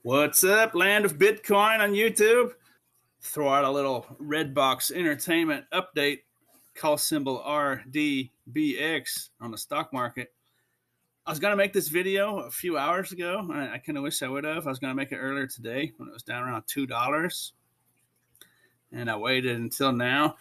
What's up, land of Bitcoin on YouTube? Throw out a little Redbox Entertainment update, call symbol RDBX on the stock market. I was going to make this video a few hours ago, and I kind of wish I would have. I was going to make it earlier today when it was down around $2, and I waited until now.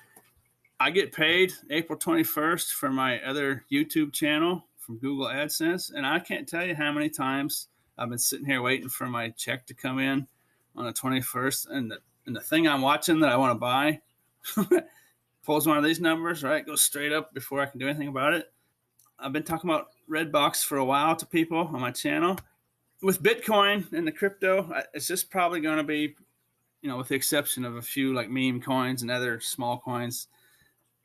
I get paid April 21st for my other YouTube channel from Google AdSense, and I can't tell you how many times I've been sitting here waiting for my check to come in on the 21st, and the thing I'm watching that I want to buy pulls one of these numbers, right? Goes straight up before I can do anything about it. I've been talking about Redbox for a while to people on my channel. With Bitcoin and the crypto, it's just probably going to be, with the exception of a few like meme coins and other small coins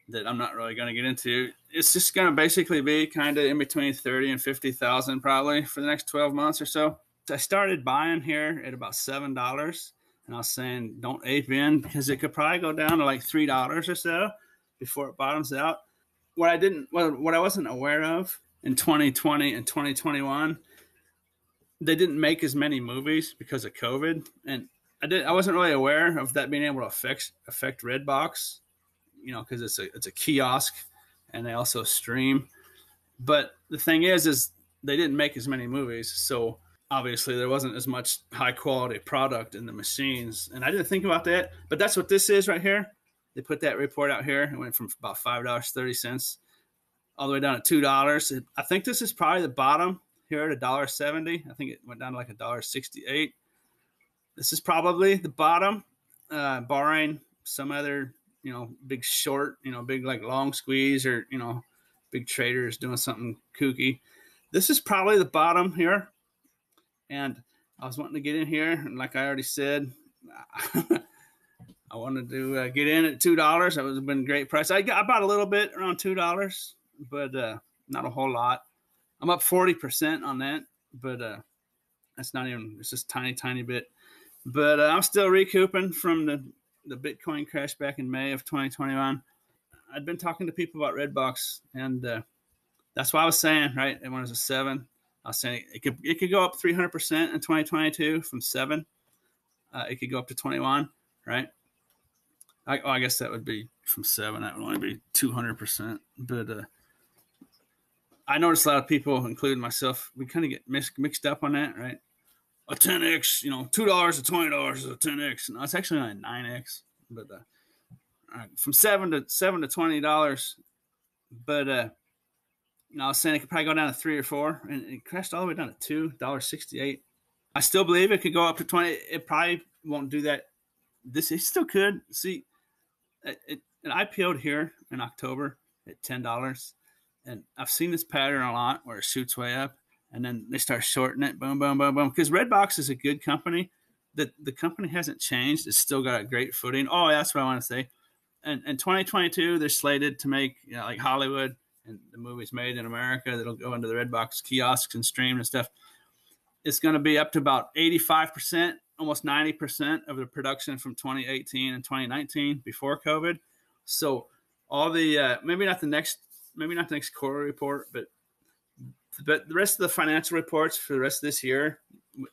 that I'm not really going to get into, it's just going to basically be kind of in between 30 and 50,000 probably for the next 12 months or so. I started buying here at about $7, and I was saying don't ape in because it could probably go down to like $3 or so before it bottoms out. What I wasn't aware of in 2020 and 2021, they didn't make as many movies because of COVID, and I wasn't really aware of that being able to affect Redbox. Because it's a kiosk, and they also stream. But the thing is they didn't make as many movies, so obviously there wasn't as much high quality product in the machines. And I didn't think about that, but that's what this is right here. They put that report out here. It went from about $5.30 all the way down to $2. I think this is probably the bottom here at $1.70. I think it went down to like $1.68. This is probably the bottom, barring some other big short, big like long squeeze, or, big traders doing something kooky. This is probably the bottom here. And I was wanting to get in here. And like I already said, I wanted to get in at $2. That would have been a great price. I bought a little bit around $2, but not a whole lot. I'm up 40% on that, but that's not even, it's just tiny bit. But I'm still recouping from the Bitcoin crash back in May of 2021. I'd been talking to people about Redbox, and that's why I was saying, right, when it was a 7, I was saying it could go up 300% in 2022 from 7. It could go up to 21, right? I guess that would be from 7. That would only be 200%. But I noticed a lot of people, including myself, we kind of get mixed up on that, right? A 10x, $2 to $20 is a 10x. No, it's actually only a 9x. But from $7 to $20. But I was saying it could probably go down to 3 or 4, and it crashed all the way down to $2.68. I still believe it could go up to 20. It probably won't do that. It still could. See, it IPO'd here in October at $10, and I've seen this pattern a lot where it shoots way up, and then they start shorting it, boom, boom, boom, boom. Because Redbox is a good company. The company hasn't changed. It's still got a great footing. Oh, that's what I want to say. And in 2022, they're slated to make like Hollywood and the movies made in America that'll go into the Redbox kiosks and stream and stuff. It's going to be up to about 85%, almost 90% of the production from 2018 and 2019 before COVID. So all the maybe not the next quarter report, but the rest of the financial reports for the rest of this year,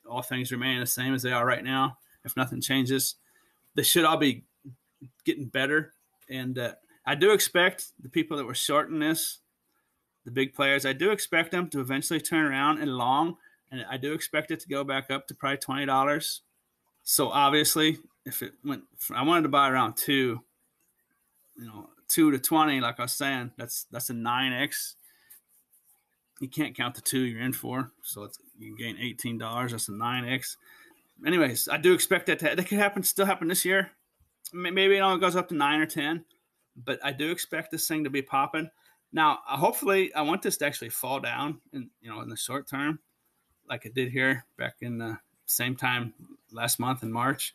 all things remain the same as they are right now. If nothing changes, they should all be getting better. And I do expect the people that were shorting this, the big players, I do expect them to eventually turn around and long. And I do expect it to go back up to probably $20. So obviously, if it went, I wanted to buy around 2 to 20, like I was saying, that's a 9x. You can't count the 2 you're in for, so you gain $18. That's a 9x. Anyways, I do expect that could still happen this year. Maybe it only goes up to 9 or 10, but I do expect this thing to be popping. Now, hopefully, I want this to actually fall down in the short term, like it did here back in the same time last month in March.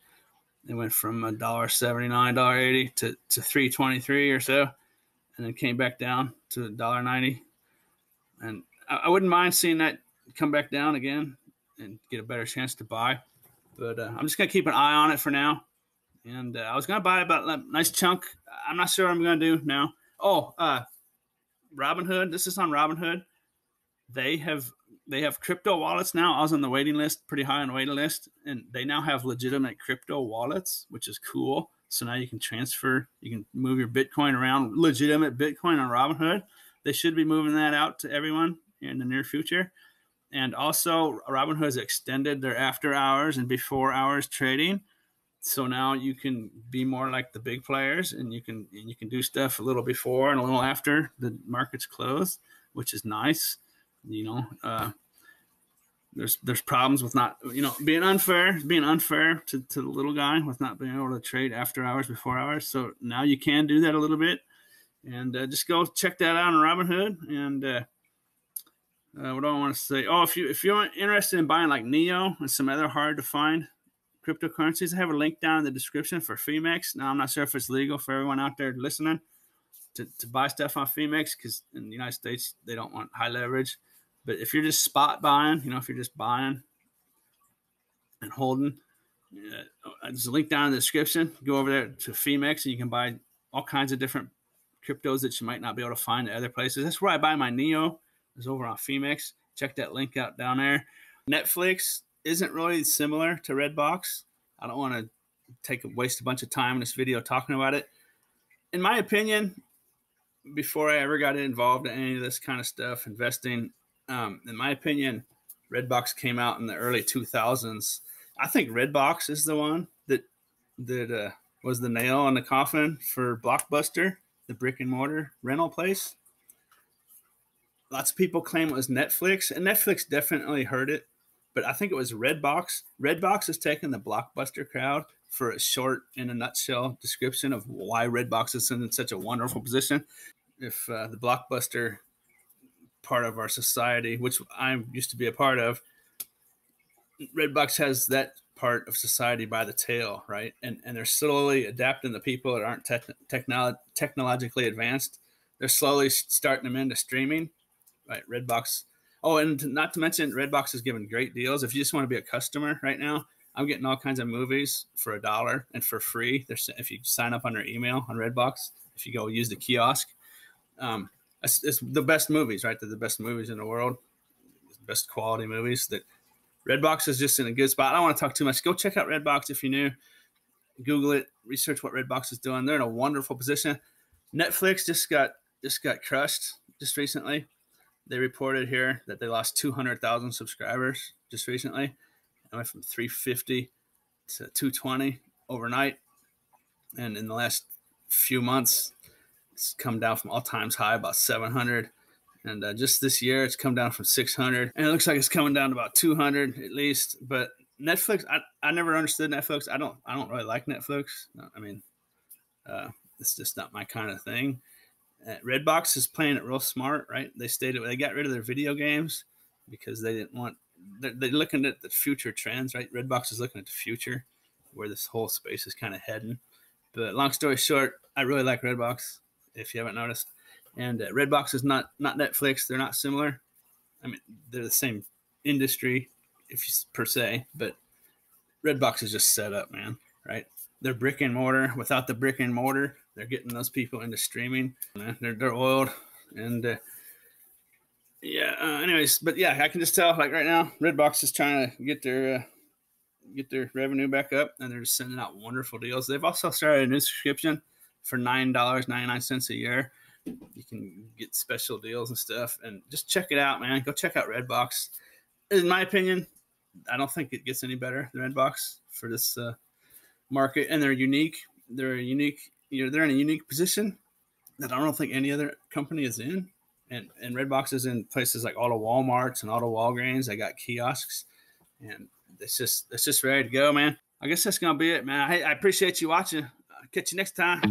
It went from $1.79, $1.80 to $3.23 or so, and then came back down to $1.90. And I wouldn't mind seeing that come back down again and get a better chance to buy. But I'm just going to keep an eye on it for now. And I was going to buy about a nice chunk. I'm not sure what I'm going to do now. Oh, Robinhood. This is on Robinhood. They have They have crypto wallets now. I was on the waiting list, pretty high on the waiting list, and they now have legitimate crypto wallets, which is cool. So now you can transfer, you can move your Bitcoin around, legitimate Bitcoin on Robinhood. They should be moving that out to everyone in the near future. And also, Robinhood has extended their after hours and before hours trading. So now you can be more like the big players, and you can do stuff a little before and a little after the market's closed, which is nice. There's problems with not being unfair to the little guy with not being able to trade after hours, before hours. So now you can do that a little bit, and just go check that out on Robinhood. And what do I want to say? Oh, if you're interested in buying like Neo and some other hard to find cryptocurrencies, I have a link down in the description for Femex. Now I'm not sure if it's legal for everyone out there listening to buy stuff on Femex, because in the United States they don't want high leverage. But if you're just spot buying, if you're just buying and holding, there's a link down in the description. Go over there to Femex, and you can buy all kinds of different cryptos that you might not be able to find at other places. That's where I buy my Neo, is over on Femex. Check that link out down there. Netflix isn't really similar to Redbox. I don't want to waste a bunch of time in this video talking about it. In my opinion, before I ever got involved in any of this kind of stuff, investing, in my opinion, Redbox came out in the early 2000s. I think Redbox is the one that was the nail in the coffin for Blockbuster, the brick and mortar rental place. Lots of people claim it was Netflix, and Netflix definitely heard it, but I think it was Redbox. Redbox has taken the Blockbuster crowd for a short, in a nutshell, description of why Redbox is in such a wonderful position. If the Blockbuster part of our society, which I used to be a part of, Redbox has that part of society by the tail, right? And they're slowly adapting the people that aren't technologically advanced. They're slowly starting them into streaming, right? Redbox. Oh, and not to mention, Redbox is giving great deals. If you just want to be a customer right now, I'm getting all kinds of movies for $1 and for free. If you sign up on their email on Redbox, if you go use the kiosk, it's the best movies, right? They're the best movies in the world, best quality movies. That Redbox is just in a good spot. I don't want to talk too much. Go check out Redbox if you're new. Google it, research what Redbox is doing. They're in a wonderful position. Netflix just got crushed just recently. They reported here that they lost 200,000 subscribers just recently. It went from 350 to 220 overnight. And in the last few months, it's come down from all times high, about 700. And just this year, it's come down from 600. And it looks like it's coming down to about 200 at least. But Netflix, I never understood Netflix. I don't really like Netflix. I mean, it's just not my kind of thing. Redbox is playing it real smart, right? They got rid of their video games because they didn't want. They're looking at the future trends, right? Redbox is looking at the future, where this whole space is kind of heading. But long story short, I really like Redbox, if you haven't noticed. And Redbox is not Netflix. They're not similar. I mean, they're the same industry, per se, but Redbox is just set up, man, right? They're brick and mortar. Without the brick and mortar, they're getting those people into streaming. They're oiled, and anyways, but yeah, I can just tell, like right now, Redbox is trying to get their revenue back up, and they're just sending out wonderful deals. They've also started a new subscription for $9.99 a year. You can get special deals and stuff, and just check it out, man. Go check out Redbox. In my opinion, I don't think it gets any better than Redbox for this market, and they're unique. They're in a unique position that I don't think any other company is in. And Redbox is in places like all the Walmarts and all the Walgreens. They got kiosks, and it's just ready to go, man. I guess that's gonna be it, man. I appreciate you watching. Catch you next time.